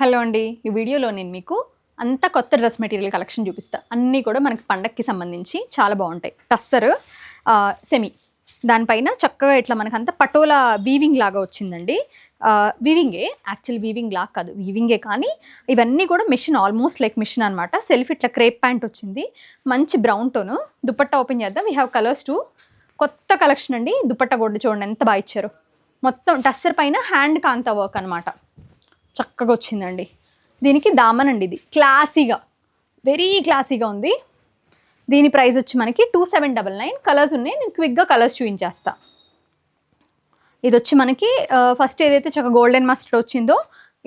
Hello అండి, ఈ వీడియోలో నేను మీకు అంత కొత్త డ్రెస్ మెటీరియల్ కలెక్షన్ చూపిస్తాను. అన్నీ కూడా మనకి పండక్కి సంబంధించి చాలా బాగుంటాయి. టస్సర్ సెమీ దానిపైన చక్కగా ఇట్లా మనకంత పటోలా వీవింగ్ లాగా వచ్చిందండి. వీవింగే, యాక్చువల్ వీవింగ్ లాగా కాదు, వీవింగే, కానీ ఇవన్నీ కూడా మిషన్, ఆల్మోస్ట్ లైక్ మిషన్ అనమాట. సెల్ఫ్ ఇట్లా క్రేప్ ప్యాంట్ వచ్చింది, మంచి బ్రౌన్ టోను. దుపట్టా ఓపెన్ చేద్దాం. We have colours to. కొత్త కలెక్షన్ అండి. దుపట్టా కూడా చూడండి ఎంత బాగా ఇచ్చారు. మొత్తం టస్సర్ పైన హ్యాండ్ కాంతా వర్క్ అనమాట, చక్కగా వచ్చిందండి. దీనికి దామన్ అండి, ఇది క్లాసీగా, వెరీ క్లాసీగా ఉంది. దీని ప్రైస్ వచ్చి మనకి 2799. కలర్స్ ఉన్నాయి, నేను క్విక్గా కలర్స్ చూపించేస్తా. ఇది వచ్చి మనకి ఫస్ట్ ఏదైతే చక్కగా గోల్డెన్ మస్టర్డ్ వచ్చిందో,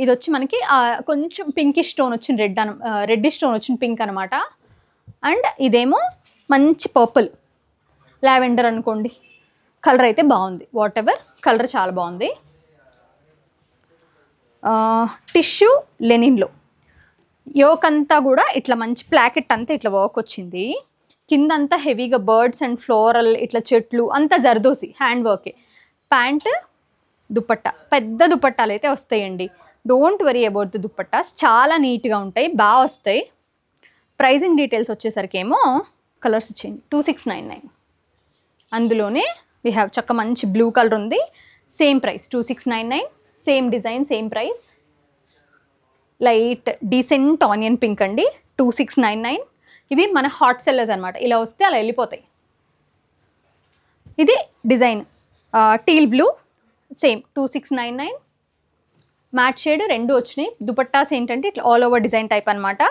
ఇది వచ్చి మనకి కొంచెం పింకిష్ స్టోన్ వచ్చింది, రెడ్డిష్ స్టోన్ వచ్చింది, పింక్ అనమాట. అండ్ ఇదేమో మంచి పర్పుల్, లావెండర్ అనుకోండి. కలర్ అయితే బాగుంది, వాట్ ఎవర్ కలర్ చాలా బాగుంది. టిష్యూ లెనిన్లో యోక్ అంతా కూడా ఇట్లా మంచి ప్లాకెట్ అంతా ఇట్లా వర్క్ వచ్చింది. కింద అంతా హెవీగా బర్డ్స్ అండ్ ఫ్లోరల్ ఇట్లా చెట్లు అంతా జర్దోసి హ్యాండ్ వర్కే. ప్యాంట్, దుపట్టా, పెద్ద దుపట్టాలు అయితే వస్తాయండి. Don't worry about the dupattas, చాలా నీట్గా ఉంటాయి, బాగా వస్తాయి. ప్రైజింగ్ డీటెయిల్స్ వచ్చేసరికి ఏమో కలర్స్ ఇచ్చేయండి. 2699. అందులోనే వీ హ్యావ్ చక్క మంచి బ్లూ కలర్ ఉంది, same price 2699. Same design, same price. Light decent onion pink అండి, 2699. ఇవి మన హాట్ సెల్లర్స్ అనమాట, ఇలా వస్తే అలా వెళ్ళిపోతాయి. ఇది design teal blue, same 2699. Matte shade రెండు వచ్చినాయి. దుపట్టాస్ ఏంటంటే ఇట్లా ఆల్ ఓవర్ డిజైన్ టైప్ అనమాట.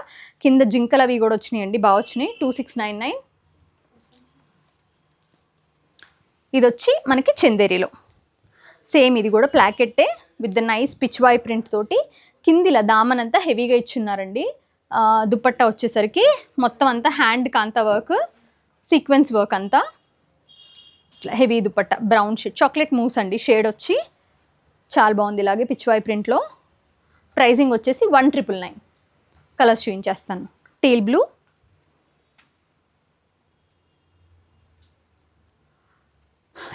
కింద జింకలు అవి కూడా వచ్చినాయి అండి, బాగా వచ్చినాయి. 2699. ఇది వచ్చి మనకి చందేరిలో సేమ్, ఇది కూడా ప్లాకెట్టే with the nice pichwai print తోటి. కింది ఇలా దామన్ అంతా హెవీగా ఇచ్చున్నారండి. దుపట్టా వచ్చేసరికి మొత్తం అంతా hand kantha work, sequence work అంతా ఇట్లా heavy dupatta. Brown shade, chocolate mousse అండి షేడ్ వచ్చి, చాలా బాగుంది. ఇలాగే పిచ్వాయ్ ప్రింట్లో. ప్రైజింగ్ వచ్చేసి 1999. కలర్స్ చూపించేస్తాను. టీల్ బ్లూ,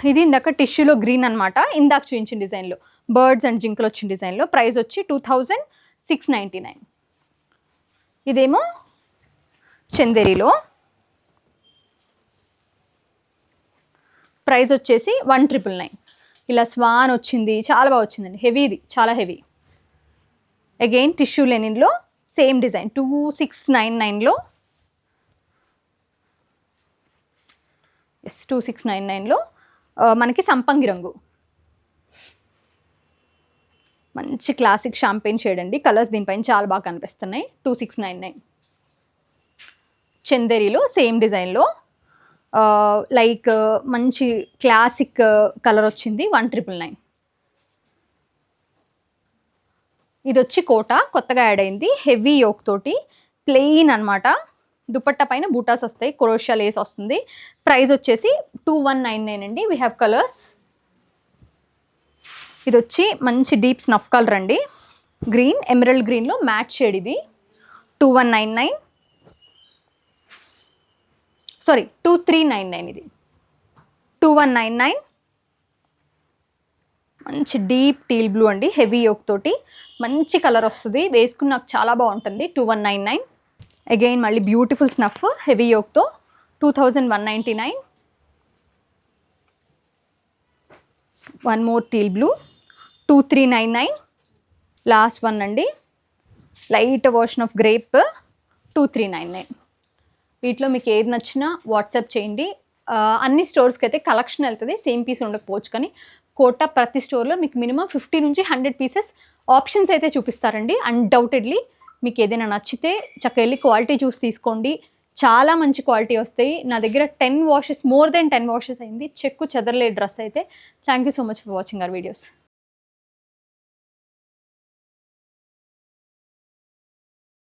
ఇది ఇందాక టిష్యూలో గ్రీన్ అనమాట, ఇందాక చూపించిన డిజైన్లో బర్డ్స్ అండ్ జింకలు వచ్చిన డిజైన్లో. ప్రైస్ వచ్చి 2699. ఇదేమో చందేరిలో, ప్రైస్ వచ్చేసి 1999. ఇలా స్వాన్ వచ్చింది, చాలా బాగా వచ్చిందండి, హెవీది, చాలా హెవీ. అగైన్ టిష్యూ లెనిన్లో సేమ్ డిజైన్ 2699లో. 2699లో మనకి సంపంగి రంగు, మంచి క్లాసిక్ షాంపెయిన్ షేడ్ అండి. కలర్స్ దీనిపైన చాలా బాగా కనిపిస్తున్నాయి. 2699. చందేరిలో సేమ్ డిజైన్లో లైక్ మంచి క్లాసిక్ కలర్ వచ్చింది, 1999. ఇది వచ్చి కోట, కొత్తగా యాడ్ అయింది, హెవీ యోక్ తోటి, ప్లెయిన్ అనమాట. దుపట్టా పైన బూటాస్ వస్తాయి, క్రోషియా లేస్ వస్తుంది. ప్రైస్ వచ్చేసి 2199 అండి. We have colours. ఇది వచ్చి మంచి డీప్ స్నఫ్ కలర్ అండి, గ్రీన్, ఎమరల్డ్ గ్రీన్లో మ్యాట్ షేడ్. ఇది 2199, సారీ 2399. ఇది 2199. మంచి డీప్ టీల్ బ్లూ అండి, హెవీ యోక్ తోటి, మంచి కలర్ వస్తుంది, వేసుకుని నాకు చాలా బాగుంటుంది. 2199. అగైన్ మళ్ళీ బ్యూటిఫుల్ స్నఫ్ హెవీ యోక్తో, 2199. One more teal blue, 2399. Last one అండి, లైట్ వర్షన్ ఆఫ్ గ్రేప్, 2399. వీటిలో మీకు ఏది నచ్చినా వాట్సాప్ చేయండి. అన్ని స్టోర్స్కి అయితే కలెక్షన్ వెళ్తుంది, సేమ్ పీస్ ఉండకపోవచ్చు, కానీ కోట ప్రతి స్టోర్లో మీకు మినిమం 50 నుంచి 100 పీసెస్ ఆప్షన్స్ అయితే చూపిస్తారండి. అన్డౌటెడ్లీ మీకు ఏదైనా నచ్చితే చక్కగా వెళ్ళి క్వాలిటీ చూసి తీసుకోండి, చాలా మంచి క్వాలిటీ వస్తాయి. నా దగ్గర 10 వాషెస్, మోర్ దెన్ 10 వాషెస్ అయింది, చెక్కు చెదరలే డ్రెస్ అయితే. Thank you so much for watching our videos.